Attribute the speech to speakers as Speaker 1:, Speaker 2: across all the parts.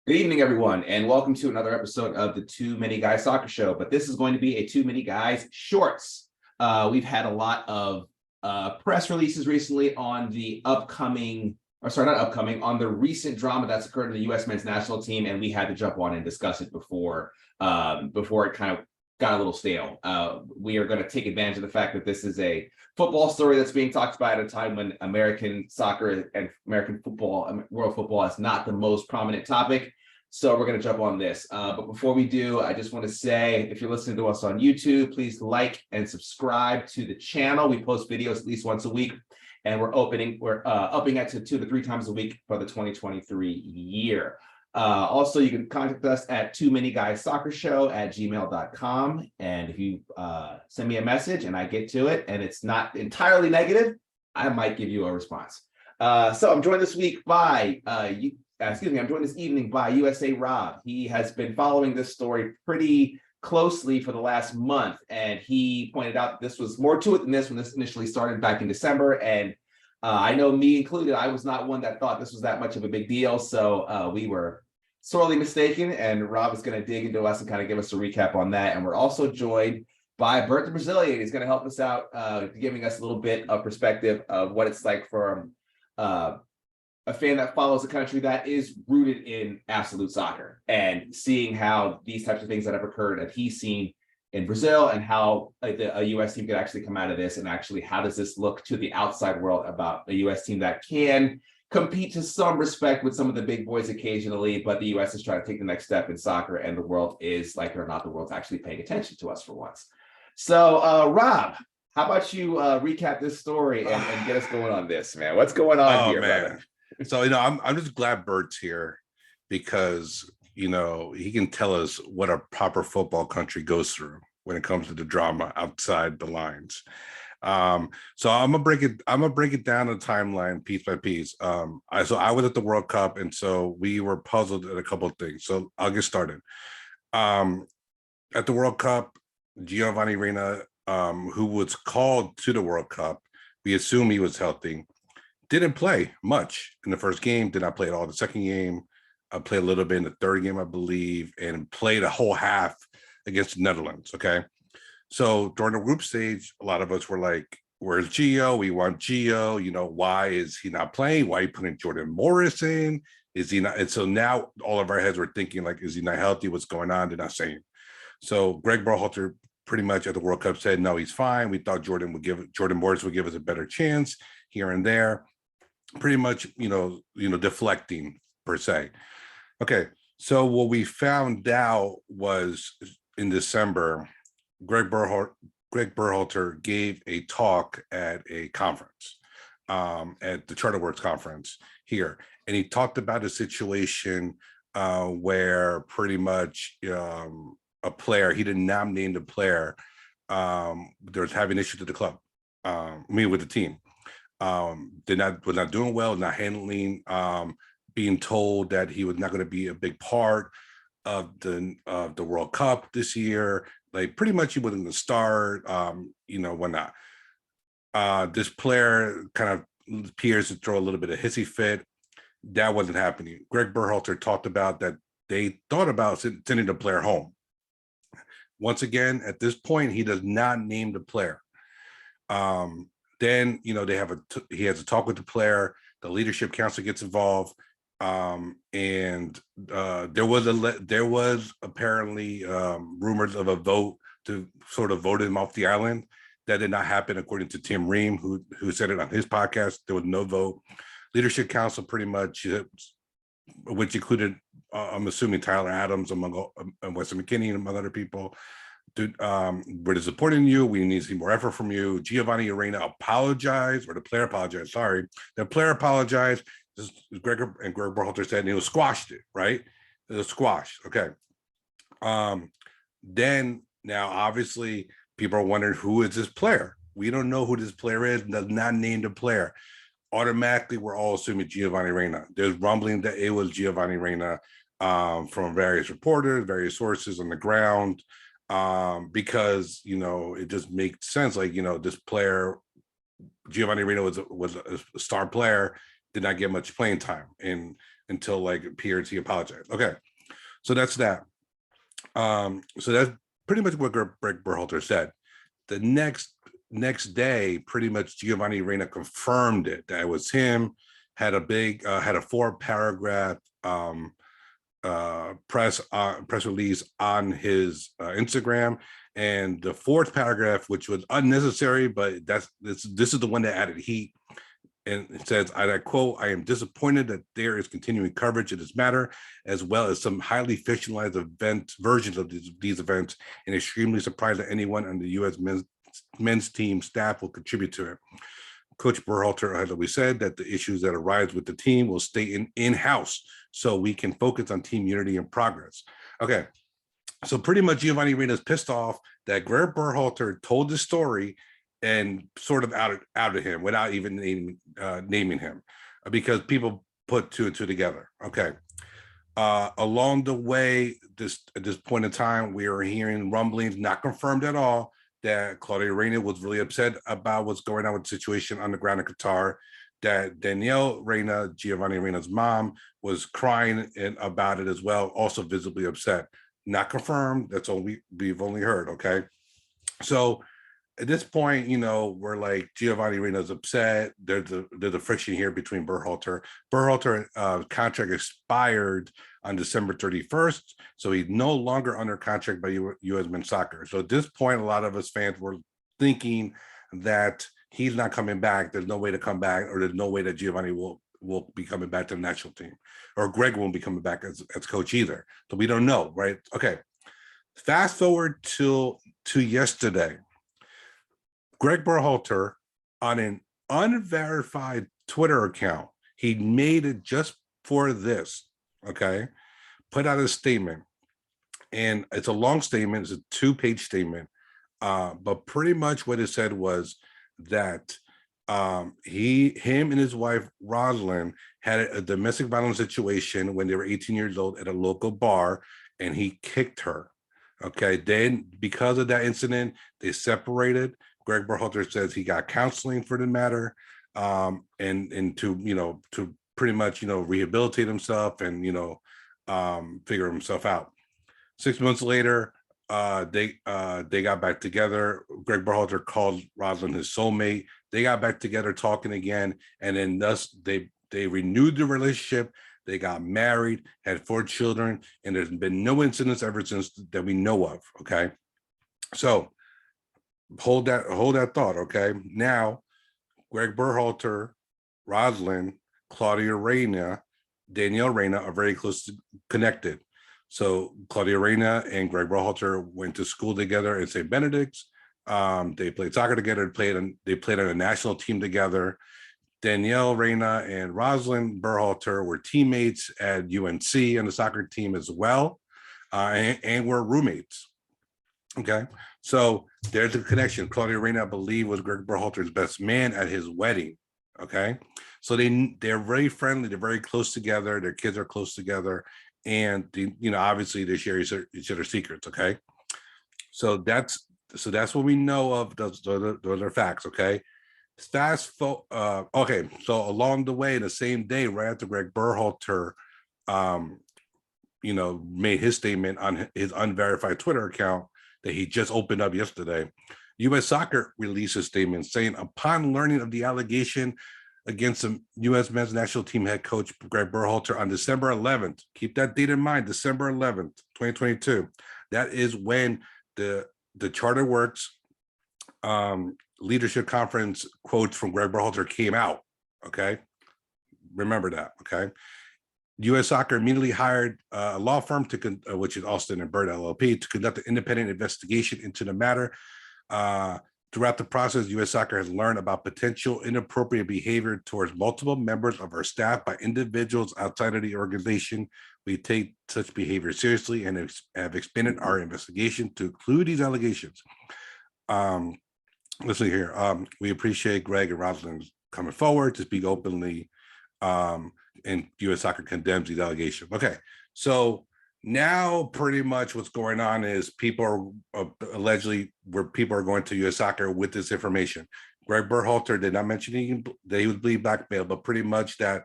Speaker 1: Good evening, everyone, and welcome to another episode of the Too Many Guys Soccer Show. But this is going to be a Too Many Guys Shorts. We've had a lot of press releases recently on the on the recent drama that's occurred in the U.S. men's national team, and we had to jump on and discuss it before it kind of got a little stale. We are going to take advantage of the fact that this is a football story that's being talked about at a time when American soccer and American football, world football, is not the most prominent topic. So we're going to jump on this. But before we do, I just want to say, if you're listening to us on YouTube, please like and subscribe to the channel. We post videos at least once a week, and we're upping it to 2 to 3 times a week for the 2023 year. Also, you can contact us at too-many-guys-soccer-show@gmail.com. And if you send me a message and I get to it and it's not entirely negative, I might give you a response. So I'm joined this week by I'm joined this evening by USA Rob. He has been following this story pretty closely for the last month, and he pointed out this was more to it than this when this initially started back in December. And I know, me included, I was not one that thought this was that much of a big deal. So we were sorely mistaken, and Rob is going to dig into us and kind of give us a recap on that. And we're also joined by Bert the Brazilian. He's going to help us out, giving us a little bit of perspective of what it's like for a fan that follows a country that is rooted in absolute soccer, and seeing how these types of things that have occurred that he's seen in Brazil, and how a U.S. team could actually come out of this, and actually how does this look to the outside world about a U.S. team that can compete to some respect with some of the big boys occasionally, but the U.S. is trying to take the next step in soccer, and the world is, like it or not, the world's actually paying attention to us for once. So Rob, how about you recap this story and get us going on this, man? What's going on here,
Speaker 2: man?
Speaker 1: brother?
Speaker 2: So, I'm just glad Bert's here, because, he can tell us what a proper football country goes through when it comes to the drama outside the lines. So I'm gonna break it down the timeline piece by piece. I was at the World Cup, and so we were puzzled at a couple of things. So I'll get started. At the World Cup, Giovanni Reyna, who was called to the World Cup, we assume he was healthy, didn't play much in the first game, did not play at all the second game. I played a little bit in the third game, I believe, and played a whole half against the Netherlands, okay? So during the group stage, a lot of us were like, where's Gio? We want Gio. Why is he not playing? Why are you putting Jordan Morris in? Is he not? And so now all of our heads were thinking, like, is he not healthy? What's going on? They're not saying. So Gregg Berhalter pretty much at the World Cup said, no, he's fine. We thought Jordan Morris would give us a better chance here and there. Pretty much, deflecting per se. Okay, so what we found out was in December, Gregg Berhalter gave a talk at a conference, at the Charter Works conference here, and he talked about a situation where pretty much a player, he did not name the player, there was having issues with the club, with the team. Was not doing well, not handling, being told that he was not going to be a big part of the World Cup this year. Like, pretty much he wasn't going to start, whatnot. This player kind of appears to throw a little bit of hissy fit. That wasn't happening. Gregg Berhalter talked about that they thought about sending the player home. Once again, at this point, he does not name the player. Then, he has a talk with the player. The leadership council gets involved, and there was apparently rumors of a vote to sort of vote him off the island. That did not happen, according to Tim Ream, who said it on his podcast. There was no vote. Leadership council pretty much, which included, I'm assuming, Tyler Adams, among Weston McKinney, and among other people. We're disappointing you. We need to see more effort from you. Giovanni Reyna apologized, or the player apologized. Sorry, the player apologized. Gregg Berhalter said, and he was squashed it, right? It was squashed. Okay. Then now, obviously, people are wondering, who is this player? We don't know who this player is. Does not name the player. Automatically, we're all assuming Giovanni Reyna. There's rumbling that it was Giovanni Reyna, from various reporters, various sources on the ground. Because it just makes sense. Like, this player, Giovanni Reyna, was a star player, did not get much playing time until like PRT apologized. Okay, so that's that. So that's pretty much what Gregg Berhalter said. The next day, pretty much Giovanni Reyna confirmed it, that it was him. Had a 4-paragraph press release on his Instagram, and the 4th paragraph, which was unnecessary, but this is the one that added heat. And it says, I quote, "I am disappointed that there is continuing coverage of this matter, as well as some highly fictionalized versions of these events, and extremely surprised that anyone on the U.S. men's team staff will contribute to it. Coach Berhalter has always said that the issues that arise with the team will stay in-house, so we can focus on team unity and progress." Okay, so pretty much Giovanni Reyna is pissed off that Gregg Berhalter told the story and sort of outed him without even naming him, because people put 2 and 2 together. Okay. Along the way, at this point in time, we are hearing rumblings, not confirmed at all, that Claudia Reyna was really upset about what's going on with the situation on the ground in Qatar, that Danielle Reyna, Giovanni Reyna's mom, was crying about it as well, also visibly upset. Not confirmed. That's all we've only heard. Okay. So at this point, we're like, Giovanni Reyna's upset. There's a friction here between Berhalter. Contract expired on December 31st, so he's no longer under contract by U.S. Men's Soccer. So at this point, a lot of us fans were thinking that he's not coming back. There's no way to come back, or there's no way that Giovanni will be coming back to the national team, or Gregg won't be coming back as coach either. So we don't know, right? Okay. Fast forward to yesterday. Gregg Berhalter, on an unverified Twitter account, he made it just for this, okay, put out a statement. And it's a long statement. It's a 2-page statement. But pretty much what it said was that him and his wife, Rosalind, had a domestic violence situation when they were 18 years old at a local bar, and he kicked her. Okay, then because of that incident, they separated. Gregg Berhalter says he got counseling for the matter, and to pretty much rehabilitate himself and figure himself out. 6 months later, they got back together. Gregg Berhalter called Rosalind his soulmate. They got back together, talking again, and then thus they renewed the relationship. They got married, had 4 children, and there's been no incidents ever since that we know of. Okay, so hold that thought. Okay, now Gregg Berhalter, Rosalind, Claudia Reyna, Danielle Reyna are very close connected. So Claudia Reyna and Gregg Berhalter went to school together at St. Benedict's. They played soccer together. They played on a national team together. Danielle Reyna and Rosalind Berhalter were teammates at UNC on the soccer team as well, and were roommates. Okay, so there's a connection. Claudia Reyna, I believe, was Gregg Berhalter's best man at his wedding. Okay, so they're very friendly. They're very close together. Their kids are close together, and obviously they share each other's secrets. Okay, so that's what we know of. Those are facts. Okay. Okay, so along the way, the same day, right after Gregg Berhalter, made his statement on his unverified Twitter account that he just opened up yesterday, U.S. Soccer released a statement saying, upon learning of the allegation against the U.S. men's national team head coach Gregg Berhalter on December 11th, keep that date in mind, December 11th, 2022. That is when the Charter Works leadership conference quotes from Gregg Berhalter came out. Okay, remember that. Okay, U.S. Soccer immediately hired a law firm which is Alston and Bert LLP, to conduct an independent investigation into the matter. Throughout the process, U.S. Soccer has learned about potential inappropriate behavior towards multiple members of our staff by individuals outside of the organization. We take such behavior seriously and have expanded our investigation to include these allegations. Listen here, we appreciate Gregg and Rosalind coming forward to speak openly, and U.S. Soccer condemns these allegations. Okay, so now pretty much what's going on is people are allegedly, where people are going to U.S. Soccer with this information. Gregg Berhalter did not mention that he was being blackmailed, but pretty much that,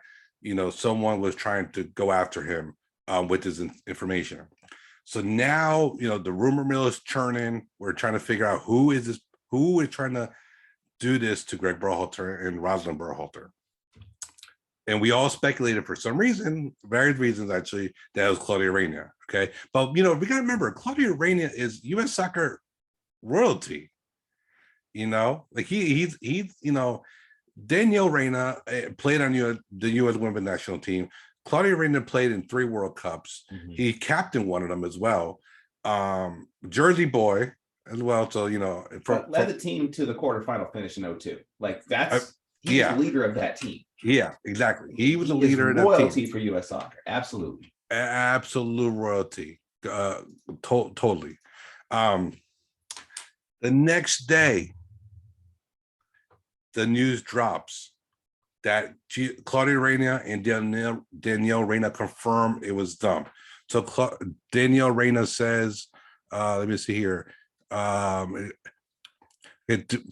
Speaker 2: someone was trying to go after him with this information. So now, the rumor mill is churning. We're trying to figure out who is trying to do this to Gregg Berhalter and Rosalind Berhalter. And we all speculated for some reason, various reasons actually, that it was Claudia Reyna. Okay. But, we got to remember, Claudia Reyna is U.S. soccer royalty. Like he's Danielle Reyna played on the U.S. women's national team. Claudia Reyna played in 3 World Cups. Mm-hmm. He captained one of them as well. Jersey boy as well. So,
Speaker 1: led the team to the quarterfinal finish in 2002. Like he's the leader of that team.
Speaker 2: Yeah, exactly. He was the leader of that
Speaker 1: royalty
Speaker 2: team.
Speaker 1: For U.S. soccer. Absolutely.
Speaker 2: Absolute royalty. Totally. The next day, the news drops that Claudia Reyna and Danielle Reyna confirmed it was dumped. So Danielle Reyna says, let me see here. To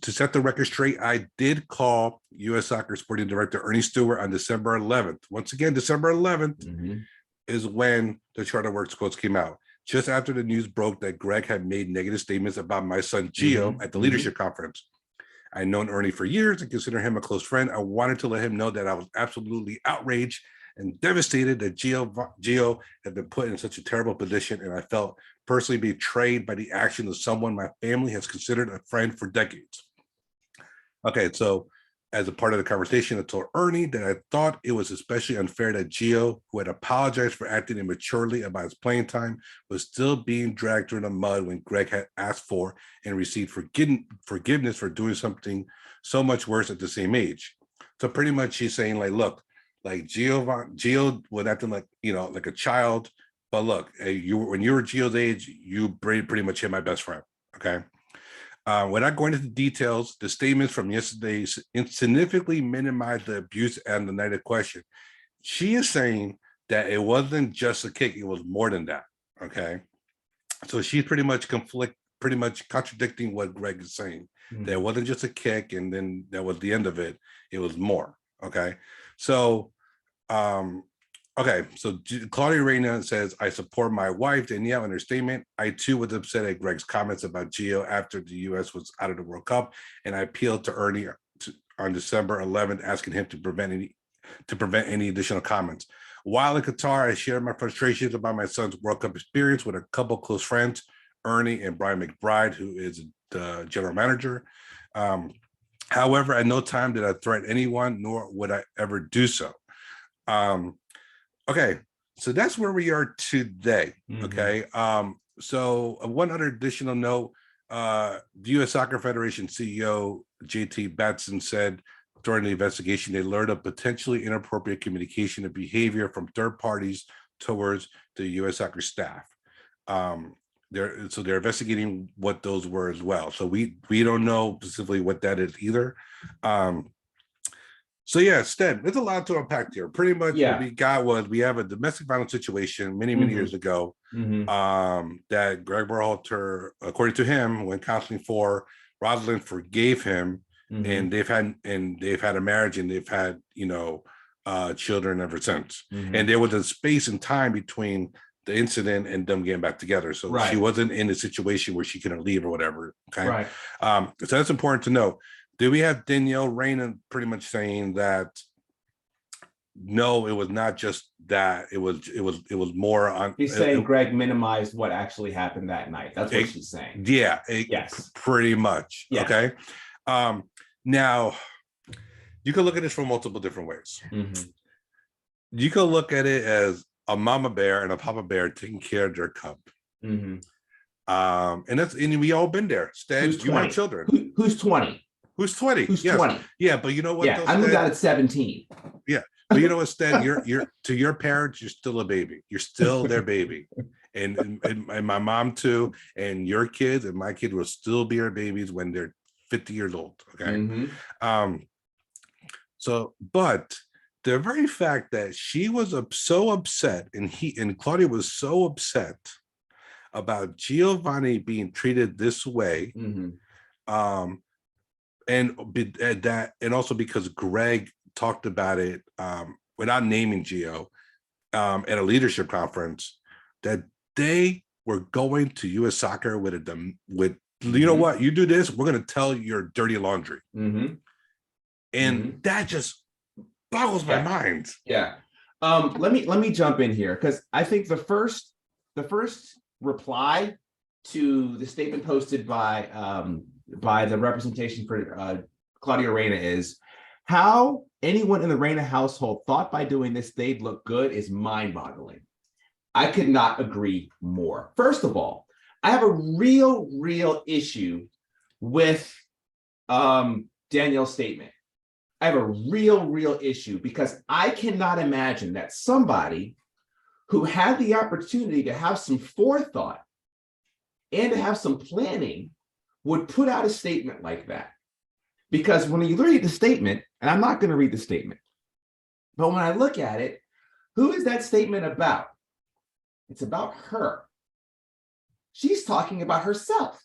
Speaker 2: set the record straight, I did call U.S. Soccer Sporting Director Ernie Stewart on December 11th. Once again, December 11th is when the Charter Works quotes came out. Just after the news broke that Gregg had made negative statements about my son Gio at the leadership conference. I'd known Ernie for years and consider him a close friend. I wanted to let him know that I was absolutely outraged and devastated that Gio had been put in such a terrible position, and I felt personally betrayed by the action of someone my family has considered a friend for decades. Okay, so as a part of the conversation, I told Ernie that I thought it was especially unfair that Gio, who had apologized for acting immaturely about his playing time, was still being dragged through the mud when Gregg had asked for and received forgiveness for doing something so much worse at the same age. So pretty much she's saying, like, look, like Gio was acting like, like a child, but look, when you were Gio's age, you pretty much hit my best friend, okay? Without going into the details, the statements from yesterday significantly minimize the abuse and the night of question. She is saying that it wasn't just a kick, it was more than that, okay? So she's pretty much contradicting what Gregg is saying. That it wasn't just a kick and then that was the end of it, it was more, okay? So, so Claudia Reyna says, I support my wife, Danielle, in her statement. I too was upset at Gregg's comments about Gio after the U.S. was out of the World Cup, and I appealed to Ernie on December 11th, asking him to prevent any additional comments. While in Qatar, I shared my frustrations about my son's World Cup experience with a couple close friends, Ernie and Brian McBride, who is the general manager. However, at no time did I threaten anyone, nor would I ever do so. Okay, so that's where we are today. Okay. So one other additional note, the U.S. Soccer Federation CEO JT Batson said during the investigation they learned of potentially inappropriate communication and behavior from third parties towards the U.S. Soccer staff. They're investigating what those were as well. So we don't know specifically what that is either. So yeah, Stead, there's a lot to unpack here. Pretty much what we got was we have a domestic violence situation many years ago that Gregg Berhalter, according to him, when counseling for, Rosalind forgave him, and they've had a marriage and they've had children ever since. And there was a space and time between the incident and them getting back together. So she wasn't in a situation where she couldn't leave or whatever. Okay. So that's important to know. Do we have Danielle Reyna pretty much saying that no, it was not just that, it was more on.
Speaker 1: He's saying Gregg minimized what actually happened that night. That's what she's saying.
Speaker 2: Yeah, yes. Pretty much. Yeah. Okay. Now you can look at this from multiple different ways. You can look at it as a mama bear and a papa bear taking care of their cub. And we all been there. Stead, you have children.
Speaker 1: Who's 20?
Speaker 2: Who's 20?
Speaker 1: Who's 20?
Speaker 2: Yeah, but you know what?
Speaker 1: Yeah, I moved out at 17.
Speaker 2: Yeah, but you know what, Stead? You're to your parents, you're still a baby. You're still their baby, and my mom too, and your kids and my kids will still be our babies when they're 50 years old. Okay. So, but the very fact that she was so upset, and Claudia was so upset about Giovanni being treated this way, and also because Gregg talked about it without naming Gio at a leadership conference, that they were going to U.S. Soccer with you know what, you do this, we're going to tell your dirty laundry. And that just boggles my mind.
Speaker 1: Yeah. Let me jump in here, because I think the first reply to the statement posted by the representation for Claudia Reyna is, how anyone in the Reyna household thought by doing this they'd look good is mind-boggling. I could not agree more. First of all, I have a real issue with Danielle's statement. I have a real issue, because I cannot imagine that somebody who had the opportunity to have some forethought and to have some planning would put out a statement like that. Because when you read the statement, and I'm not going to read the statement, but when I look at it, who is that statement about? It's about her. She's talking about herself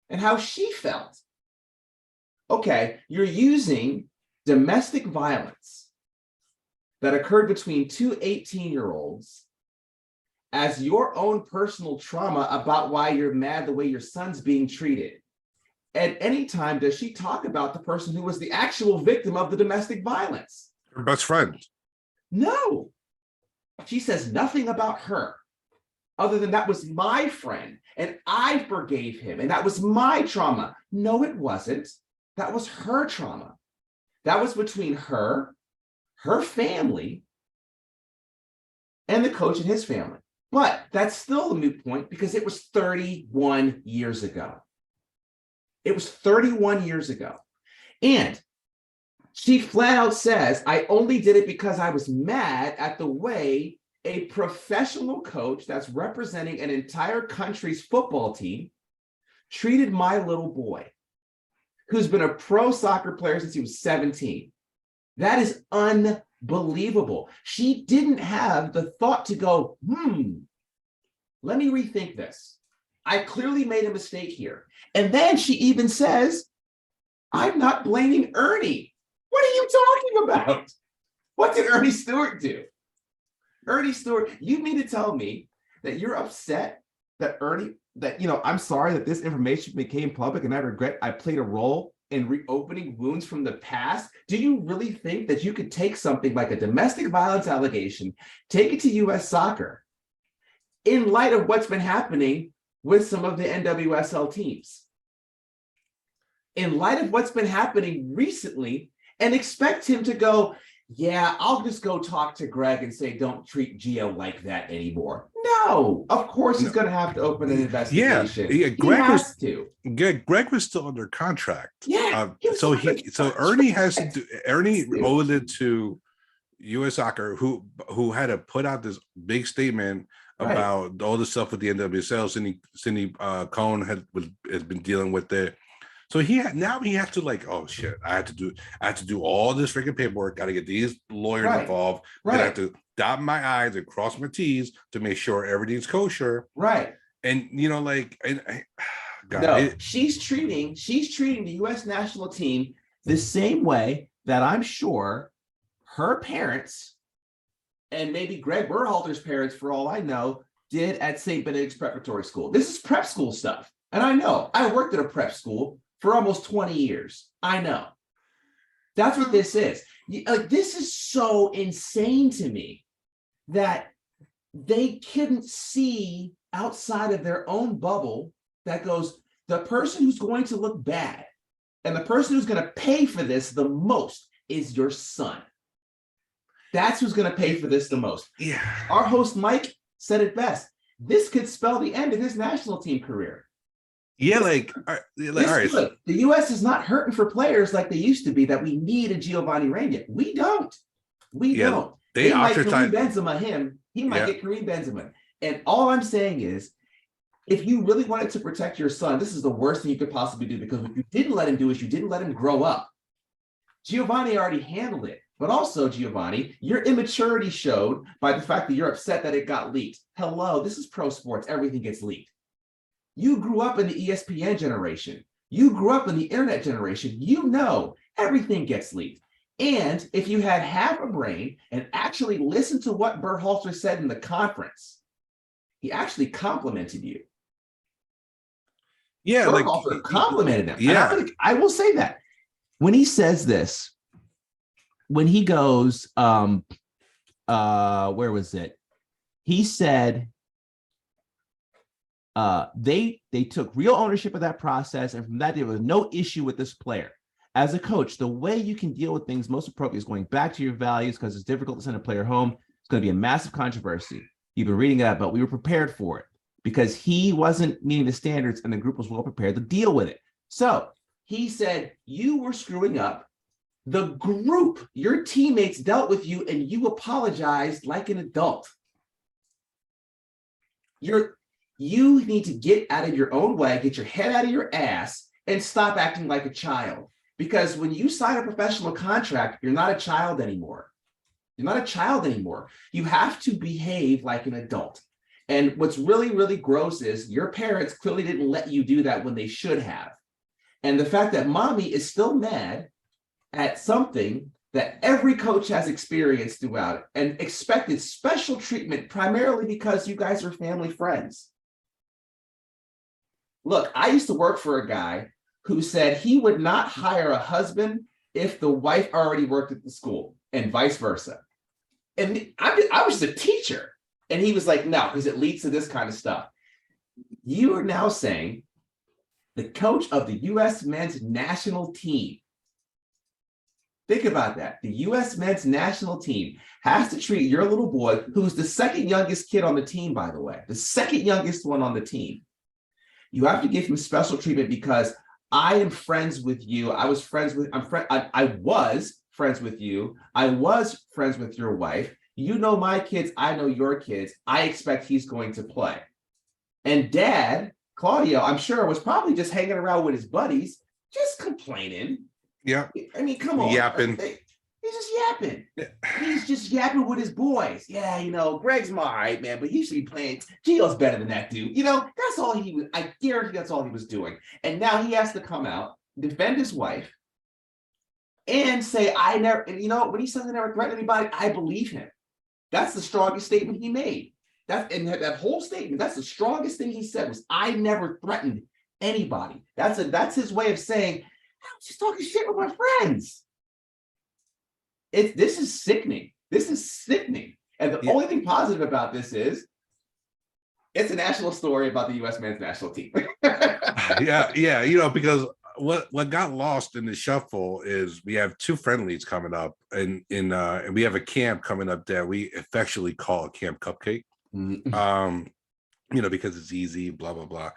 Speaker 1: and how she felt. Okay, you're using domestic violence that occurred between two 18-year-olds as your own personal trauma about why you're mad the way your son's being treated. At any time does she talk about the person who was the actual victim of the domestic violence?
Speaker 2: Her best friend.
Speaker 1: No. She says nothing about her, other than that was my friend and I forgave him and that was my trauma. No, it wasn't. That was her trauma. That was between her family, and the coach and his family. But that's still a moot point, because it was 31 years ago. It was 31 years ago. And she flat out says, I only did it because I was mad at the way a professional coach that's representing an entire country's football team treated my little boy, who's been a pro soccer player since he was 17. That is unbelievable. She didn't have the thought to go, let me rethink this. I clearly made a mistake here. And then she even says, I'm not blaming Ernie. What are you talking about? What did Ernie Stewart do? Ernie Stewart, you mean to tell me that you're upset that I'm sorry that this information became public, and I regret I played a role in reopening wounds from the past? Do you really think that you could take something like a domestic violence allegation, take it to U.S. Soccer, in light of what's been happening with some of the NWSL teams, in light of what's been happening recently, and expect him to go, yeah, I'll just go talk to Gregg and say, don't treat Gio like that anymore? No, of course he's going to have to open an investigation.
Speaker 2: Yeah,
Speaker 1: Gregg has to.
Speaker 2: Gregg was still under contract.
Speaker 1: Yeah.
Speaker 2: So Ernie has to do. Ernie owed it to U.S. Soccer, who had to put out this big statement about all the stuff with the NWSL. Cindy Cohn has been dealing with it. So he has to, like, oh shit, I have to do all this freaking paperwork. Got to get these lawyers involved. I have to dot my I's and cross my T's to make sure everything's kosher.
Speaker 1: Right.
Speaker 2: And
Speaker 1: she's treating the U.S. national team the same way that I'm sure her parents and maybe Gregg Berhalter's parents, for all I know, did at St. Benedict's Preparatory School. This is prep school stuff. And I know. I worked at a prep school for almost 20 years. I know. That's what this is. Like, this is so insane to me that they couldn't see outside of their own bubble that goes, the person who's going to look bad and the person who's going to pay for this the most is your son. That's who's going to pay for this the most.
Speaker 2: Yeah.
Speaker 1: Our host, Mike, said it best. This could spell the end of his national team career.
Speaker 2: Yeah,
Speaker 1: all right. The U.S. is not hurting for players like they used to be, that we need a Giovanni Reyna. We don't. We don't. They might Kareem Benzema him. He might get Kareem Benzema. And all I'm saying is, if you really wanted to protect your son, this is the worst thing you could possibly do, because what you didn't let him do is you didn't let him grow up. Giovanni already handled it. But also, Giovanni, your immaturity showed by the fact that you're upset that it got leaked. Hello, this is pro sports. Everything gets leaked. You grew up in the ESPN generation. You grew up in the internet generation. You know everything gets leaked. And if you had half a brain and actually listened to what Berhalter said in the conference, he actually complimented you.
Speaker 2: Yeah,
Speaker 1: Berhalter complimented him.
Speaker 2: Yeah.
Speaker 1: And I will say that when he says this, when he goes, where was it? He said they took real ownership of that process, and from that there was no issue with this player. As a coach, the way you can deal with things most appropriate is going back to your values, because it's difficult to send a player home. It's going to be a massive controversy. You've been reading that, but we were prepared for it because he wasn't meeting the standards and the group was well prepared to deal with it. So he said, you were screwing up. The group, your teammates dealt with you and you apologized like an adult. You need to get out of your own way, get your head out of your ass, and stop acting like a child. Because when you sign a professional contract, you're not a child anymore. You're not a child anymore. You have to behave like an adult. And what's really, really gross is your parents clearly didn't let you do that when they should have. And the fact that mommy is still mad at something that every coach has experienced throughout and expected special treatment primarily because you guys are family friends. Look, I used to work for a guy who said he would not hire a husband if the wife already worked at the school and vice versa. And I was just a teacher. And he was like, no, because it leads to this kind of stuff. You are now saying the coach of the U.S. men's national team, think about that. The U.S. men's national team has to treat your little boy, who's the second youngest kid on the team, by the way, the second youngest one on the team. You have to give him special treatment because I am friends with you. I was friends with you. I was friends with your wife. You know my kids. I know your kids. I expect he's going to play. And Dad, Claudio, I'm sure, was probably just hanging around with his buddies, just complaining.
Speaker 2: Yeah.
Speaker 1: I mean, come on.
Speaker 2: Yapping.
Speaker 1: He's just yapping. He's just yapping with his boys. Yeah, Gregg's all right, man, but he should be playing. Gio's better than that dude. That's all he was. I guarantee that's all he was doing. And now he has to come out, defend his wife, and say, I never, and when he says I never threatened anybody, I believe him. That's the strongest statement he made. That whole statement, that's the strongest thing he said was, I never threatened anybody. That's his way of saying, I was just talking shit with my friends. This is sickening. This is sickening. And the only thing positive about this is it's a national story about the U.S. men's national team.
Speaker 2: Yeah, because what got lost in the shuffle is we have two friendlies coming up, and we have a camp coming up that we affectionately call a Camp Cupcake. Because it's easy, blah blah blah.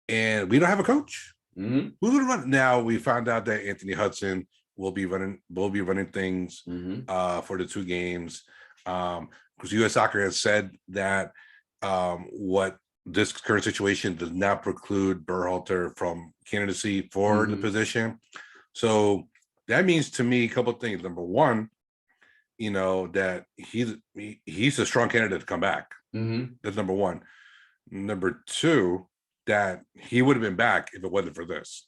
Speaker 2: And we don't have a coach. Who's gonna run it? Now we found out that Anthony Hudson will be running things for the two games. Because U.S. Soccer has said that what this current situation does not preclude Berhalter from candidacy for the position. So that means to me a couple of things. Number one, that he's a strong candidate to come back. That's number one. Number two, that he would have been back if it wasn't for this.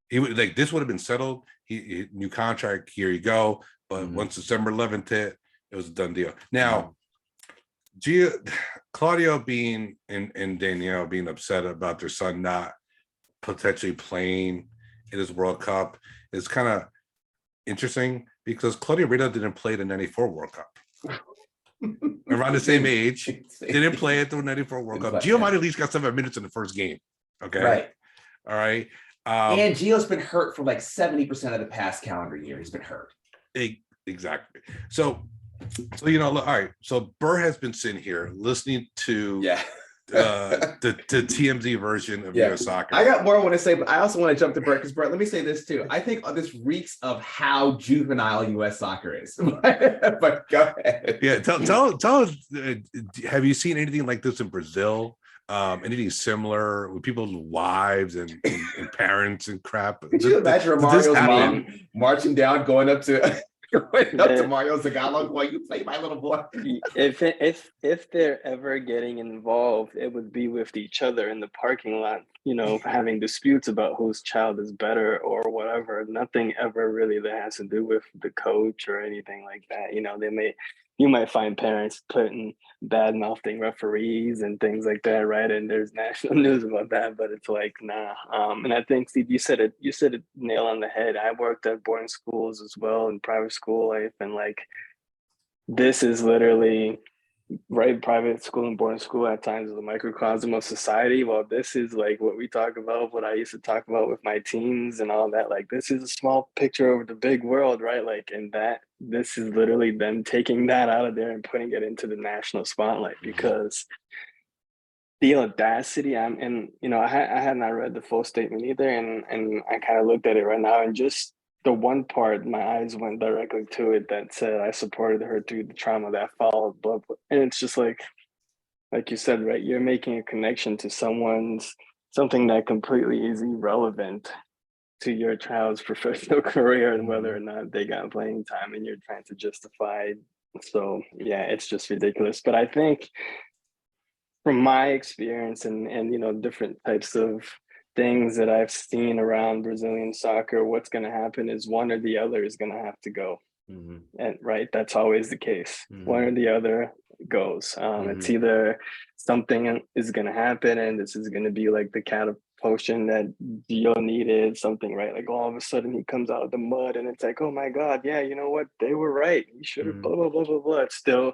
Speaker 2: He would this would have been settled. He new contract, here you go. But once December 11th hit, it was a done deal. Now, Claudio being and Danielle being upset about their son not potentially playing in his World Cup is kind of interesting because Claudio Reyna didn't play the '94 World Cup. Around the same age, didn't play at the '94 World Cup. Giovanni at least got 7 minutes in the first game. Okay, right, all right.
Speaker 1: And Gio's been hurt for like 70% of the past calendar year. He's been hurt.
Speaker 2: Exactly. So all right. So Burr has been sitting here listening to the TMZ version of US Soccer.
Speaker 1: I got more I want to say, but I also want to jump to Bert because Bert, let me say this too. I think this reeks of how juvenile US Soccer is. But go ahead.
Speaker 2: Yeah, tell us. Have you seen anything like this in Brazil? Anything similar with people's wives and parents and crap?
Speaker 1: Could you imagine Mario's mom marching down, going up to Going up to
Speaker 3: The-
Speaker 1: Mario Zagallo, boy, you play my little boy.
Speaker 3: if they're ever getting involved, it would be with each other in the parking lot, having disputes about whose child is better or whatever. Nothing ever really that has to do with the coach or anything like that. You might find parents putting bad mouthing referees and things like that, right? And there's national news about that, but it's like, nah. And I think, Steve, you said it nail on the head. I worked at boarding schools as well in private school life, and like, this is literally, right, private school and boarding school at times is a microcosm of society. Well, this is like what we talk about, what I used to talk about with my teens and all that. Like, this is a small picture of the big world, right? Like, and that this is literally them taking that out of there and putting it into the national spotlight, because the audacity. I had not read the full statement either, and I kind of looked at it right now, and just the one part, my eyes went directly to it that said I supported her through the trauma that followed. But and it's just like you said, right? You're making a connection to something that completely is irrelevant to your child's professional career and whether or not they got playing time, and you're trying to justify. So yeah, it's just ridiculous. But I think from my experience and different types of things that I've seen around Brazilian soccer, what's going to happen is one or the other is going to have to go. And right, that's always the case. One or the other goes. It's either something is going to happen and this is going to be like the catapulsion that Gio needed, something, right? Like all of a sudden he comes out of the mud and it's like, oh my God, yeah, you know what? They were right. You should have blah, blah, blah, blah, blah. It's still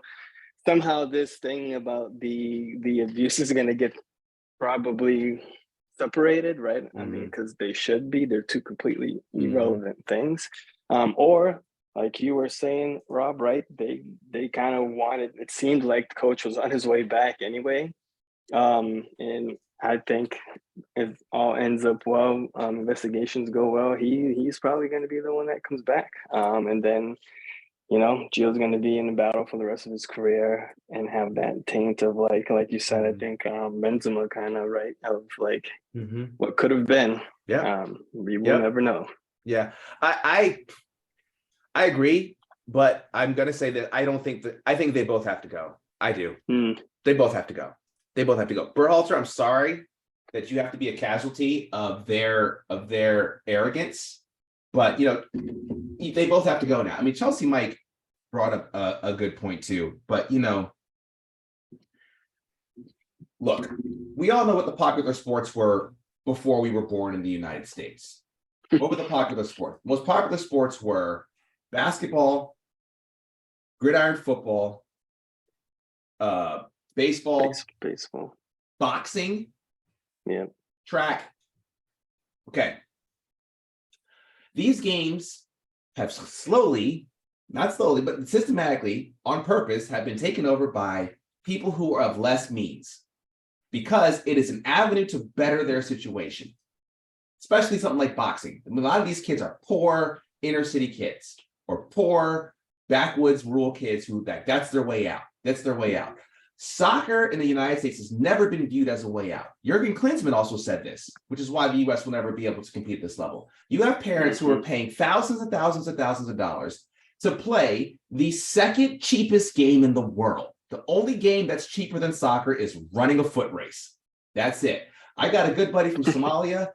Speaker 3: somehow this thing about the abuse is going to get probably separated, right? I mean, because they should be. They're two completely irrelevant things. Or like you were saying, Rob, right? They kind of wanted. It seemed like the coach was on his way back anyway, and I think if all ends up well, investigations go well, he's probably going to be the one that comes back, and then. Gio's going to be in the battle for the rest of his career and have that taint of like you said, I think Benzema kind of, right, of like what could have been.
Speaker 1: Yeah.
Speaker 3: We will never know.
Speaker 1: Yeah. I agree, but I'm going to say that I think they both have to go. I do. They both have to go. They both have to go. Berhalter, I'm sorry that you have to be a casualty of their arrogance, but they both have to go now. I mean, Chelsea Mike brought up a good point too, but look, we all know what the popular sports were before we were born in the United States. What were the popular sports? Most popular sports were basketball, gridiron football, baseball, boxing, track. Okay. These games have not slowly, but systematically, on purpose, have been taken over by people who are of less means because it is an avenue to better their situation, especially something like boxing. I mean, a lot of these kids are poor inner city kids or poor backwoods rural kids who that's their way out. That's their way out. Soccer in the United States has never been viewed as a way out. Jurgen Klinsmann also said this, which is why the U.S. will never be able to compete at this level. You have parents who are paying thousands and thousands and thousands of dollars to play the second cheapest game in the world. The only game that's cheaper than soccer is running a foot race. That's it. I got a good buddy from Somalia.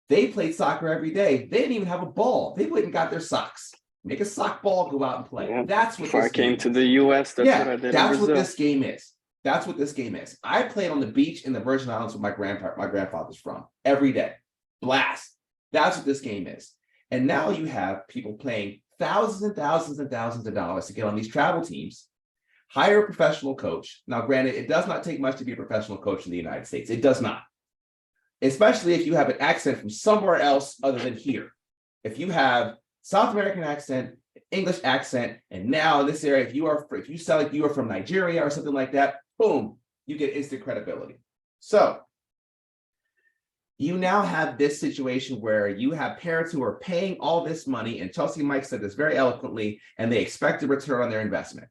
Speaker 1: They played soccer every day. They didn't even have a ball. They went and got their socks. Make a sock ball, go out and play.
Speaker 3: Yeah.
Speaker 1: That's what
Speaker 3: Before
Speaker 1: this
Speaker 3: I came
Speaker 1: game
Speaker 3: to
Speaker 1: is.
Speaker 3: the U.S., that's what I did in
Speaker 1: That's
Speaker 3: Brazil.
Speaker 1: what this game is. That's what this game is. I played on the beach in the Virgin Islands where my grandfather's from every day. Blast. That's what this game is. And now you have people playing thousands and thousands and thousands of dollars to get on these travel teams, hire a professional coach. Now, granted, it does not take much to be a professional coach in the United States. It does not. Especially if you have an accent from somewhere else other than here. If you have South American accent, English accent, and now in this area, if you sound like you are from Nigeria or something like that, boom, you get instant credibility. So you now have this situation where you have parents who are paying all this money, and Chelsea Mike said this very eloquently, and they expect a return on their investment.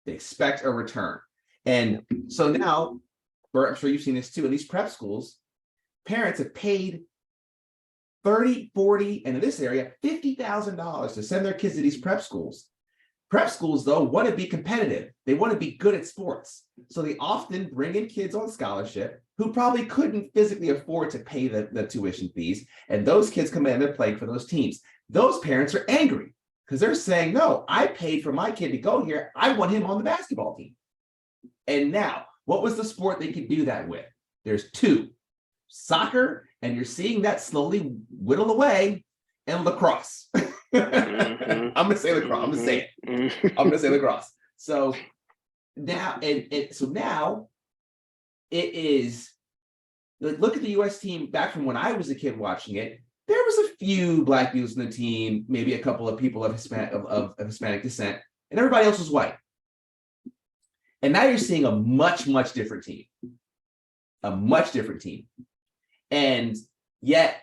Speaker 1: They expect a return. And so now, Bert, I'm sure you've seen this too, in these prep schools, parents have paid 30, 40, and in this area, $50,000 to send their kids to these prep schools. Prep schools, though, want to be competitive. They want to be good at sports. So they often bring in kids on scholarship who probably couldn't physically afford to pay the tuition fees. And those kids come in and they're playing for those teams. Those parents are angry because they're saying, no, I paid for my kid to go here. I want him on the basketball team. And now, what was the sport they could do that with? There's two, soccer, and you're seeing that slowly whittle away, and lacrosse. I'm gonna say lacrosse. I'm gonna say it. I'm gonna say lacrosse. So now, now it is. Look at the U.S. team back from when I was a kid watching it. There was a few Black youths in the team, maybe a couple of people of Hispanic descent, and everybody else was white. And now you're seeing a much, much different team. A much different team. And yet,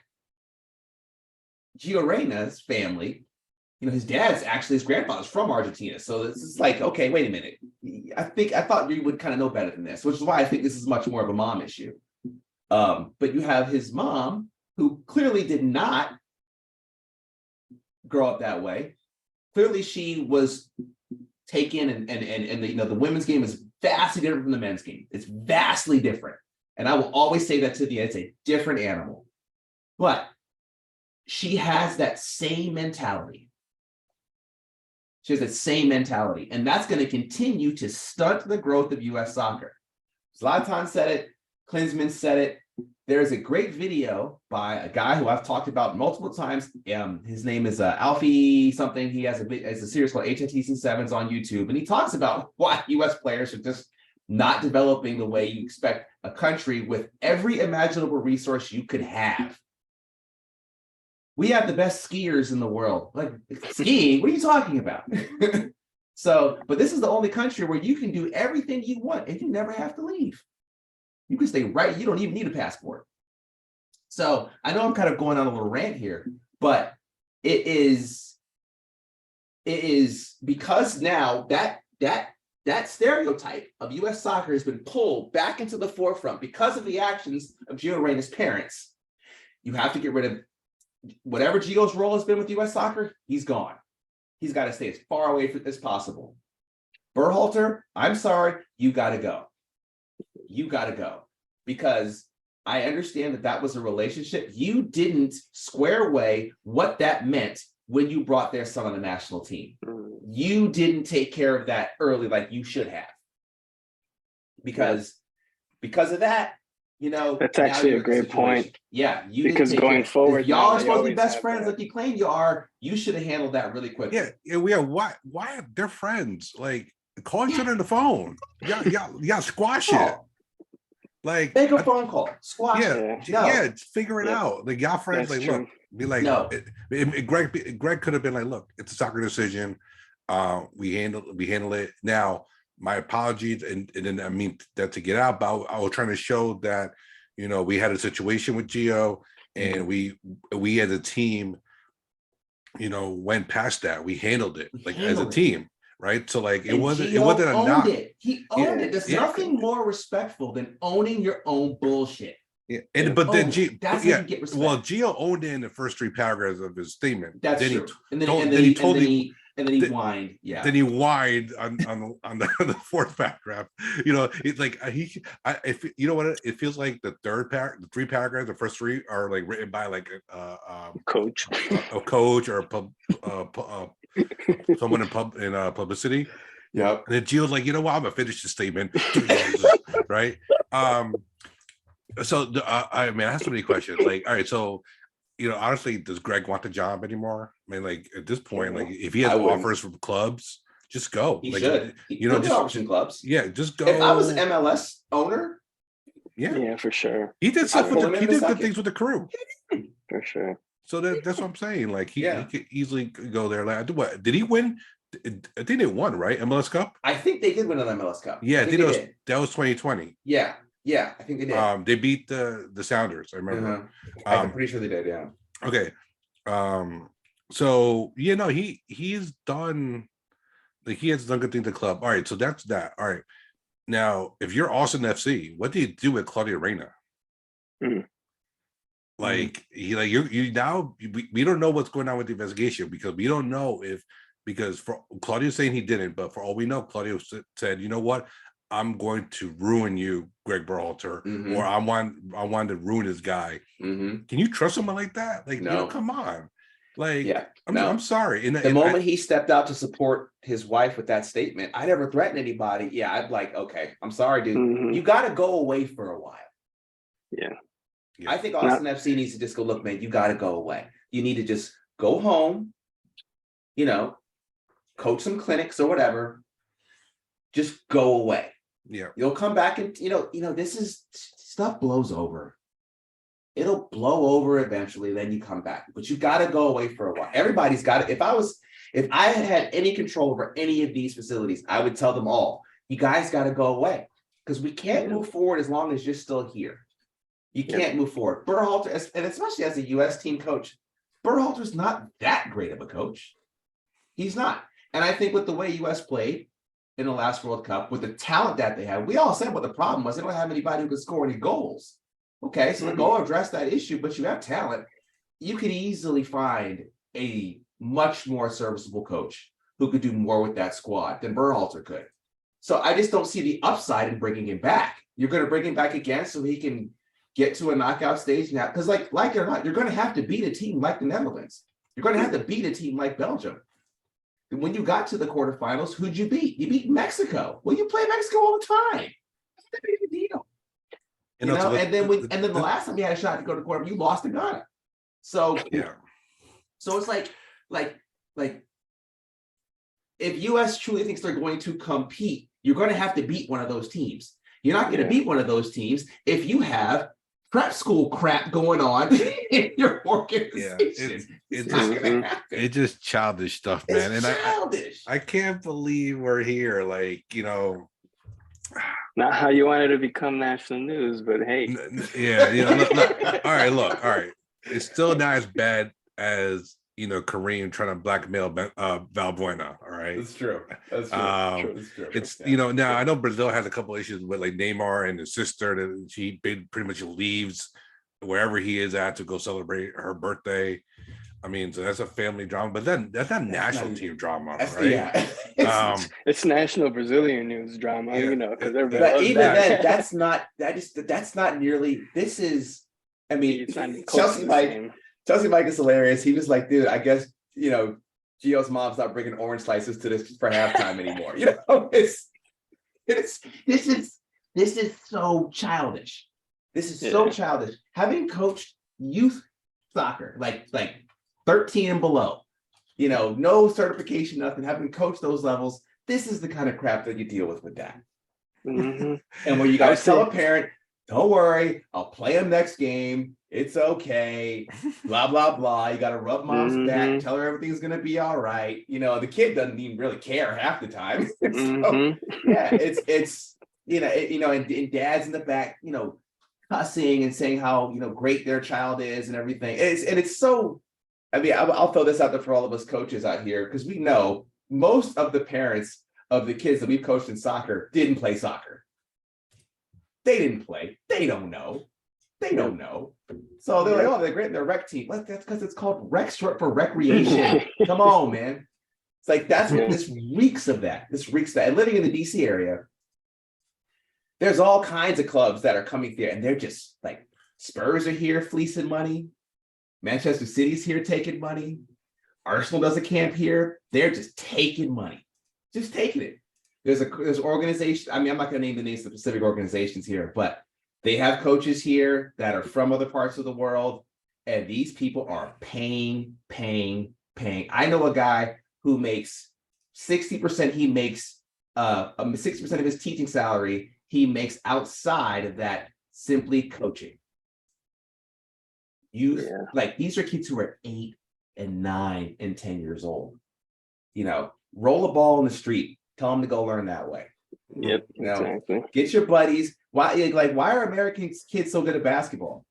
Speaker 1: Reyna's family, his grandfather's from Argentina. So this is like, okay, wait a minute. I thought you would kind of know better than this, which is why I think this is much more of a mom issue. But you have his mom, who clearly did not grow up that way. Clearly, she was taken, and the women's game is vastly different from the men's game. It's vastly different. And I will always say that to the end, it's a different animal. But she has that same mentality. She has that same mentality. And that's going to continue to stunt the growth of U.S. soccer. Zlatan said it. Klinsmann said it. There's a great video by a guy who I've talked about multiple times. His name is Alfie something. He has a series called HITC Sevens on YouTube. And he talks about why U.S. players are just not developing the way you expect a country with every imaginable resource you could have. We have the best skiers in the world. Like, skiing? What are you talking about? But this is the only country where you can do everything you want and you never have to leave. You can stay right. You don't even need a passport. So I know I'm kind of going on a little rant here, but it is because now that stereotype of U.S. soccer has been pulled back into the forefront because of the actions of Gio Reyna's parents. You have to get rid of whatever Gio's role has been with U.S. soccer. He's gone. He's got to stay as far away as possible. Berhalter, I'm sorry, you got to go. You got to go, because I understand that was a relationship. You didn't square away what that meant when you brought their son on the national team. You didn't take care of that early like you should have. Because of that,
Speaker 3: that's actually a great point.
Speaker 1: Yeah,
Speaker 3: because going forward,
Speaker 1: y'all are supposed to be best friends like you claim you are. You should have handled that really quickly.
Speaker 2: Yeah, we are. Why they're friends? Like, call each other on the phone. Yeah, squash it. Like,
Speaker 1: make a phone call, squash it.
Speaker 2: Figure it out. Like, y'all friends. That's like, true. Look, be like, no. Greg could have been like, look, it's a soccer decision. We handle it. Now, my apologies, and then I mean that to get out, but I was trying to show that we had a situation with Gio, and we as a team, went past that. We handled it as a team. Right. So like it wasn't a knock.
Speaker 1: He owned it. There's nothing more respectful than owning your own bullshit.
Speaker 2: Yeah. But then
Speaker 1: that's how you get respect.
Speaker 2: Well, Gio owned it in the first 3 paragraphs of his statement.
Speaker 1: That's true. And then he whined. Yeah.
Speaker 2: Then he whined on the 4th paragraph. It's like it feels like the 3 paragraphs, the first 3 are like written by like a
Speaker 3: coach
Speaker 2: or a someone in publicity.
Speaker 1: Yeah.
Speaker 2: And then Gio's like, what? I'm gonna finish the statement. Right. So I have so many questions. Like, all right, so honestly, does Gregg want the job anymore? I mean, like at this point, like if he has offers from clubs, just go.
Speaker 1: He
Speaker 2: like,
Speaker 1: should. Just offers from clubs.
Speaker 2: Yeah, just go.
Speaker 1: If I was an MLS owner,
Speaker 3: yeah, for sure.
Speaker 2: He did stuff he did good things with the crew.
Speaker 3: For sure.
Speaker 2: So that's what I'm saying. Like he could easily go there. Like, what did he win? I think they won, right? MLS Cup.
Speaker 1: I think they did win an MLS Cup.
Speaker 2: Yeah, I think that was 2020.
Speaker 1: Yeah, I think they did.
Speaker 2: They beat the Sounders. I remember.
Speaker 1: I'm pretty sure they did. Yeah.
Speaker 2: Okay. So he's done. Like he has done good things to the club. All right. So that's that. All right. Now, if you're Austin FC, what do you do with Claudia Reyna? Like you now we don't know what's going on with the investigation because we don't know because for Claudio saying he didn't, but for all we know, Claudio said, you know what, I'm going to ruin you, Gregg Berhalter, or I want to ruin this guy. Can you trust someone like that? Like,
Speaker 1: No.
Speaker 2: come on. Like,
Speaker 1: no.
Speaker 2: I'm sorry.
Speaker 1: The moment he stepped out to support his wife with that statement, I never threatened anybody. Yeah, I'd like, okay, I'm sorry, dude. You got to go away for a while.
Speaker 3: Yeah.
Speaker 1: I think Austin FC needs to just go, look, man, you got to go away. You need to just go home, coach some clinics or whatever. Just go away.
Speaker 2: Yeah.
Speaker 1: You'll come back and, this is stuff blows over. It'll blow over eventually, then you come back. But you got to go away for a while. Everybody's got it. If I had any control over any of these facilities, I would tell them all, you guys got to go away. Because we can't move forward as long as you're still here. You can't move forward. Berhalter, and especially as a U.S. team coach, Berhalter's not that great of a coach. He's not. And I think with the way U.S. played in the last World Cup, with the talent that they had, we all said what the problem was. They don't have anybody who can score any goals. Okay, so go address that issue, but you have talent. You could easily find a much more serviceable coach who could do more with that squad than Berhalter could. So I just don't see the upside in bringing him back. You're going to bring him back again so he can get to a knockout stage now. Because like it or not, you're going to have to beat a team like the Netherlands. You're going to have to beat a team like Belgium. When you got to the quarterfinals, who'd you beat? You beat Mexico. Well, you play Mexico all the time. That's a big deal. And then the last time you had a shot to go to quarter, you lost to Ghana. So So it's like if US truly thinks they're going to compete, you're going to have to beat one of those teams. You're not going to beat one of those teams if you have prep school crap going on in your organization.
Speaker 2: It's just childish stuff, man.
Speaker 1: It's childish.
Speaker 2: I can't believe we're here. Like,
Speaker 3: not how you wanted to become national news, but hey.
Speaker 2: Look. All right. It's still not as bad as Kareem trying to blackmail Valbuena. All right,
Speaker 1: that's true. That's true.
Speaker 2: It's now I know Brazil has a couple issues with like Neymar and his sister that she pretty much leaves wherever he is at to go celebrate her birthday. I mean, so that's a family drama, but then that's not national team drama, right?
Speaker 1: Yeah.
Speaker 3: It's national Brazilian news drama, because they're
Speaker 1: but even then, that's not nearly. This is, I mean, Chelsea Mike is hilarious. He was like, dude, I guess Gio's mom's not bringing orange slices to this for halftime anymore. This is so childish. This is so childish. Having coached youth soccer, like 13 and below, no certification, nothing, having coached those levels, this is the kind of crap that you deal with that. And where you got to tell a parent, don't worry, I'll play him next game. It's okay. Blah, blah, blah. You got to rub mom's back, tell her everything's going to be all right. The kid doesn't even really care half the time. So, it's and dad's in the back, cussing and saying how, great their child is and everything. It's so, I mean, I'll throw this out there for all of us coaches out here, because we know most of the parents of the kids that we've coached in soccer didn't play soccer. They didn't play. They don't know. So they're like, oh, they're great in their rec team. Well, that's because it's called rec, short for recreation. Come on, man. It's like, that's what this reeks of that. And living in the DC area, there's all kinds of clubs that are coming there, and they're just like, Spurs are here fleecing money. Manchester City's here taking money. Arsenal does a camp here. They're just taking money. Just taking it. There's organization. I mean, I'm not going to name the names of the specific organizations here, but they have coaches here that are from other parts of the world, and these people are paying. I know a guy who makes 60%. He makes 60% of his teaching salary he makes outside of that simply coaching. Like, these are kids who are 8 and 9 and 10 years old. Roll a ball in the street. Tell them to go learn that way.
Speaker 3: Yep, exactly.
Speaker 1: Get your buddies. Why are American kids so good at basketball?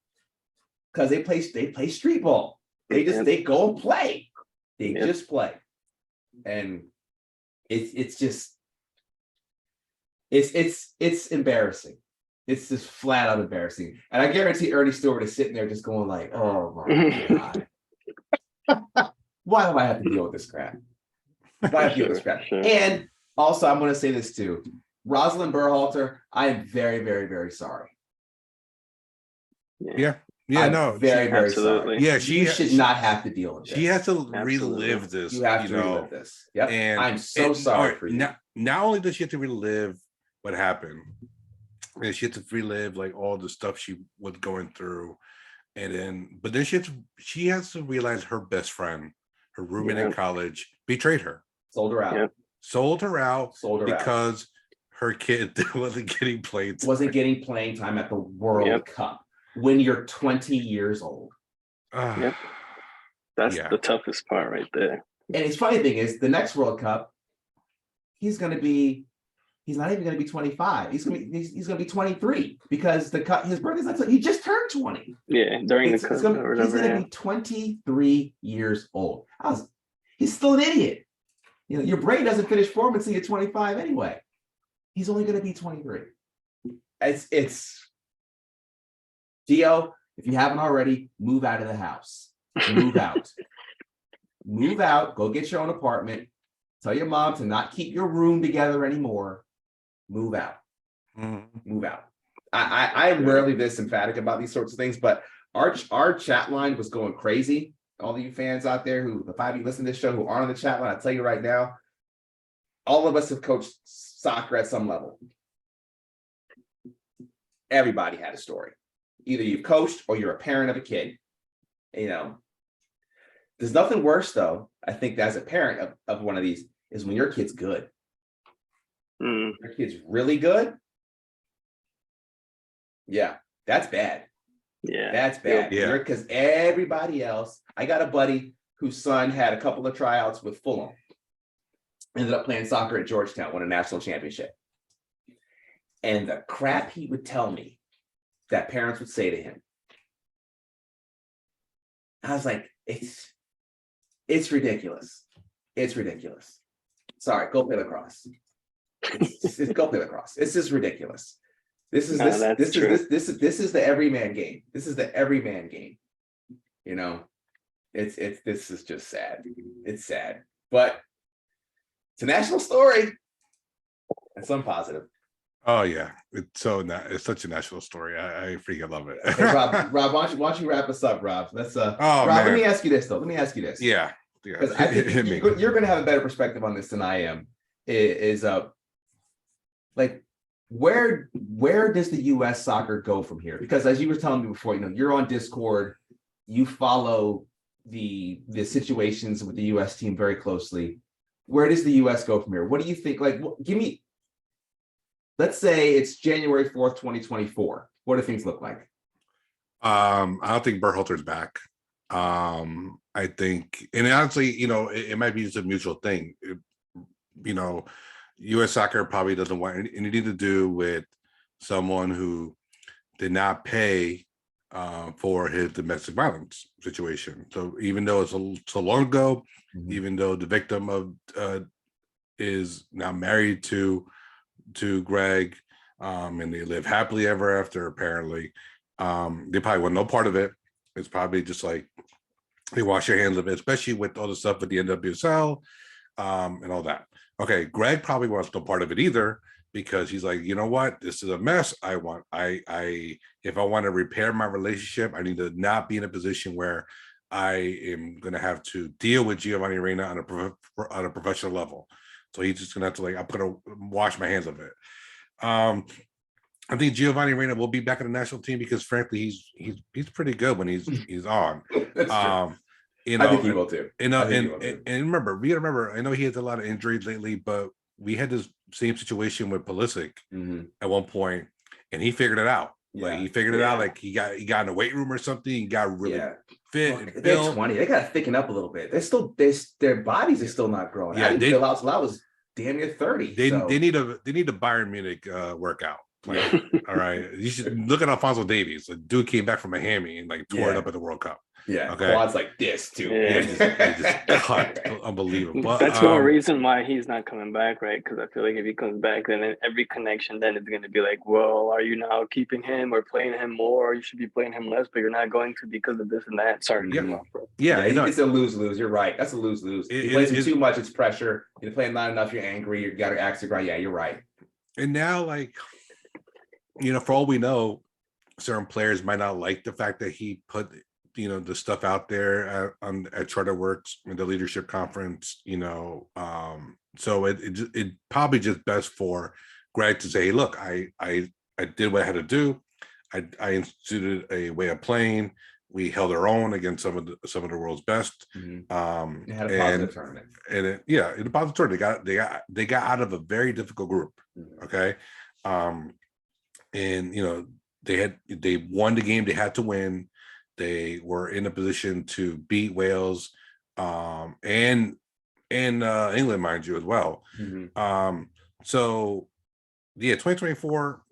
Speaker 1: Because they play street ball. They go and play. They just play, and it's embarrassing. It's just flat out embarrassing. And I guarantee Ernie Stewart is sitting there just going like, oh my God. Why do I have to deal with this crap? Why do I have to deal with this crap?
Speaker 3: Sure.
Speaker 1: And also, I'm going to say this too. Rosalind Berhalter, I am very, very, very sorry.
Speaker 2: Yeah.
Speaker 1: I'm
Speaker 2: No.
Speaker 1: very, very
Speaker 3: absolutely.
Speaker 1: sorry.
Speaker 2: Yeah,
Speaker 1: You should not have to deal with this.
Speaker 2: She has to
Speaker 3: Absolutely.
Speaker 2: relive this.
Speaker 1: You have to relive this. Yep.
Speaker 2: And
Speaker 1: I'm so sorry
Speaker 2: all
Speaker 1: for you.
Speaker 2: Not only does she have to relive what happened, and she had to relive like all the stuff she was going through, but then she has to realize her best friend, her roommate in college, betrayed her,
Speaker 1: Sold her out.
Speaker 3: Yep.
Speaker 2: sold her out
Speaker 1: Sold her
Speaker 2: because her kid wasn't getting played.
Speaker 1: Wasn't getting playing time at the World Cup when you're 20 years old.
Speaker 3: Yep. That's the toughest part right there.
Speaker 1: And his funny thing is, the next World Cup, he's not even going to be 25. He's going to be 23 because his birthday's not. He just turned 20.
Speaker 3: Yeah, during
Speaker 1: He's going to be 23 years old. He's still an idiot. You know, your brain doesn't finish forming until you're 25 anyway. He's only going to be 23. It's Dio, if you haven't already, move out of the house. Move out. Move out. Go get your own apartment. Tell your mom to not keep your room together anymore. Move out. Move out. I am rarely this emphatic about these sorts of things, but our chat line was going crazy. All of you fans out there the 5 of you listen to this show who aren't on the chat line, I'll tell you right now, all of us have coached soccer at some level. Everybody had a story. Either you've coached or you're a parent of a kid. You know, there's nothing worse though, I think, as a parent of one of these, is when your kid's good. Your kid's really good. Yeah, that's bad.
Speaker 3: Yeah,
Speaker 1: that's bad.
Speaker 2: Yeah,
Speaker 1: because everybody else. I got a buddy whose son had a couple of tryouts with Fulham. Ended up playing soccer at Georgetown, won a national championship. And the crap he would tell me that parents would say to him, I was like, it's ridiculous. It's ridiculous. Sorry, go play lacrosse. Go play lacrosse. It's just ridiculous. This is the everyman game. This is the everyman game. You know, this is just sad. It's sad, but it's a national story. And some positive.
Speaker 2: Oh yeah, it's such a national story. I freaking love it.
Speaker 1: Hey, Rob, why don't you wrap us up, Rob? Let's Rob,
Speaker 2: man.
Speaker 1: let me ask you this though.
Speaker 2: Yeah.
Speaker 1: Because I think you're going to have a better perspective on this than I am. Like where does the U.S. soccer go from here? Because as you were telling me before, you know, you're on Discord, you follow the situations with the U.S. team very closely. Where does the U.S. go from here? What do you think? Like, let's say it's January 4th, 2024. What do things look like?
Speaker 2: I don't think Berhalter's back. I think, and honestly, you know, it might be just a mutual thing. You know, U.S. soccer probably doesn't want anything to do with someone who did not pay for his domestic violence situation. So even though it's so long ago, even though the victim of is now married to Gregg, and they live happily ever after, apparently, they probably want no part of it. It's probably just like they wash their hands of it, especially with all the stuff with the NWSL and all that. Okay, Gregg probably wants no part of it either, because he's like, you know what, this is a mess. If I want to repair my relationship, I need to not be in a position where I am going to have to deal with Giovanni Reyna on a professional level. So he's just going to have to, like, I'm going to wash my hands of it. I think Giovanni Reyna will be back in the national team because, frankly, he's pretty good when he's on.
Speaker 1: That's true.
Speaker 2: You know,
Speaker 1: I think he will too.
Speaker 2: And remember, we gotta remember, I know he has a lot of injuries lately, but we had this same situation with Pulisic at one point, and he figured it out. Like he figured it out. Like he got in the weight room or something. He got really fit.
Speaker 1: Well, they're 20. They got to thicken up a little bit. Their bodies are still not growing. Yeah, I didn't feel out until I was damn near 30.
Speaker 2: They need a Bayern Munich workout. Like, all right, you should look at Alphonso Davies. The dude came back from a hammy and like tore it up at the World Cup.
Speaker 1: Yeah,
Speaker 2: Okay.
Speaker 1: quads like this too.
Speaker 3: Yeah.
Speaker 2: He just cut. Unbelievable. But,
Speaker 3: That's one reason why he's not coming back, right? Because I feel like if he comes back, then every connection then is going to be like, well, are you now keeping him or playing him more? You should be playing him less, but you're not going to because of this and that. Sorry,
Speaker 2: Yeah.
Speaker 3: come on, bro.
Speaker 2: Yeah,
Speaker 1: it's a lose-lose. You're right. That's a lose-lose. He plays him too much, it's pressure. You're playing not enough, you're angry. You got to act right. Yeah, you're right.
Speaker 2: And now, like, for all we know, certain players might not like the fact that he put the stuff out there at Charter Works in the leadership conference. So it probably just best for Gregg to say, hey, look, I did what I had to do. I instituted a way of playing. We held our own against some of the world's best.
Speaker 1: It had a positive tournament.
Speaker 2: And in a positive tournament, they got out of a very difficult group. Okay. And they won the game they had to win. They were in a position to beat Wales and England, mind you, as well. So yeah, 2024,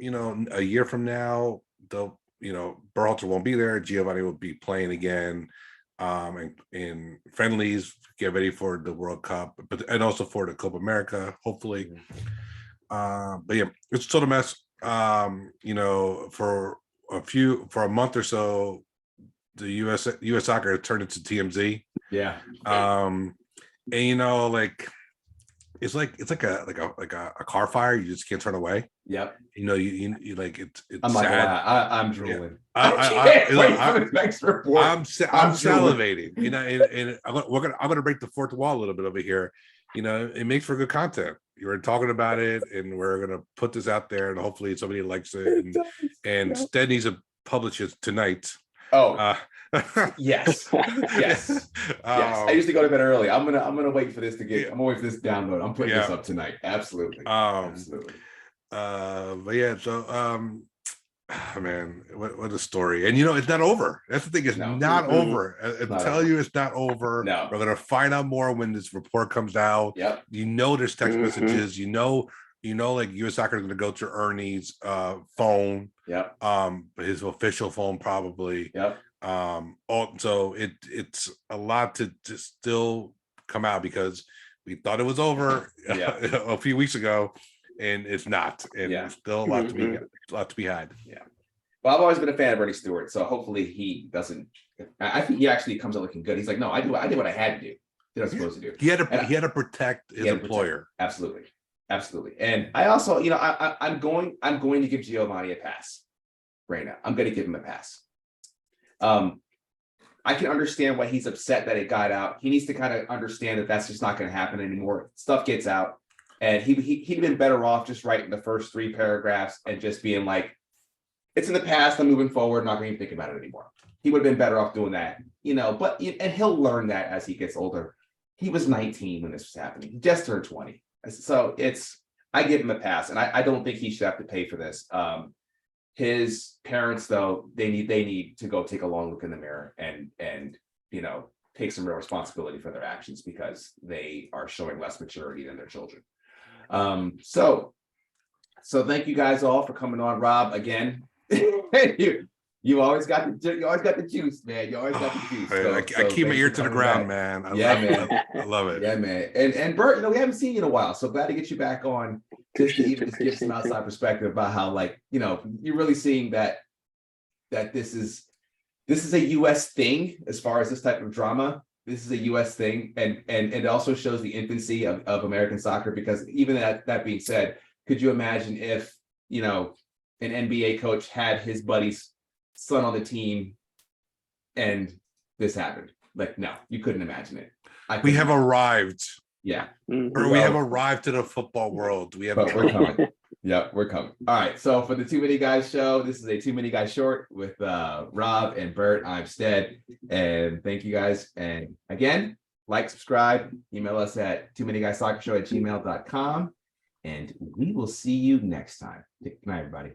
Speaker 2: a year from now, they'll Berhalter won't be there. Giovanni will be playing again and in friendlies, get ready for the World Cup, and also for the Copa America, hopefully. But yeah, it's a total mess. For a month or so, the US soccer turned into TMZ.
Speaker 1: Yeah.
Speaker 2: And it's like a car fire. You just can't turn away.
Speaker 1: Yep.
Speaker 2: You like it's
Speaker 1: I'm
Speaker 2: sad.
Speaker 1: like, I'm drooling.
Speaker 2: I'm
Speaker 1: I'm
Speaker 2: salivating. And I'm gonna break the fourth wall a little bit over here. It makes for good content. You're talking about it, and we're gonna put this out there, and hopefully somebody likes it. And Stead needs to publish it tonight.
Speaker 1: Yes. Yes. I used to go to bed early. I'm gonna wait for this to get. I'm gonna wait for this download. I'm putting this up tonight. Absolutely. Absolutely.
Speaker 2: But yeah. So man, what a story. And it's not over. That's the thing. It's not over. I'm telling you, it's not over.
Speaker 1: No.
Speaker 2: We're gonna find out more when this report comes out.
Speaker 1: Yep.
Speaker 2: There's text messages. Like US Soccer is gonna go to Ernie's phone.
Speaker 1: Yep.
Speaker 2: His official phone probably.
Speaker 1: Yep.
Speaker 2: So it's a lot to still come out because we thought it was over a few weeks ago, and it's not. And there's still a lot to be had. Yeah.
Speaker 1: Well, I've always been a fan of Bernie Stewart, so hopefully he doesn't. I think he actually comes out looking good. He's like, no, I did what I had to do. Did what I was supposed to do.
Speaker 2: He had to protect his employer.
Speaker 1: Absolutely. And I also, I'm going to give Giovanni a pass. Reyna, I'm going to give him a pass. I can understand why he's upset that it got out. He needs to kind of understand that that's just not going to happen anymore. Stuff gets out, and he'd been better off just writing the first 3 paragraphs and just being like, "It's in the past. I'm moving forward. I'm not going to even think about it anymore." He would have been better off doing that, and he'll learn that as he gets older. He was 19 when this was happening. He just turned 20, so I give him a pass, and I don't think he should have to pay for this. His parents, though, they need to go take a long look in the mirror and take some real responsibility for their actions because they are showing less maturity than their children. So thank you guys all for coming on. Rob, again, you always got the juice, man. You always got the juice.
Speaker 2: I keep my ear to the ground, man. I love it.
Speaker 1: Yeah, man. And Bert, we haven't seen you in a while, so glad to get you back on. Just to even give some outside perspective about how, you're really seeing that this is a US thing as far as this type of drama. This is a US thing, and it also shows the infancy of American soccer, because even that being said, could you imagine if an NBA coach had his buddy's son on the team and this happened? No, you couldn't imagine it.
Speaker 2: We have arrived.
Speaker 1: Yeah.
Speaker 2: Or we have arrived to the football world. We're
Speaker 1: coming. Yeah, we're coming. All right. So for the Too Many Guys show, this is a Too Many Guys short with Rob and Bert. I'm Stead. And thank you guys. And again, like, subscribe, email us at toomanyguyssoccershow@gmail.com. And we will see you next time. Good night, everybody.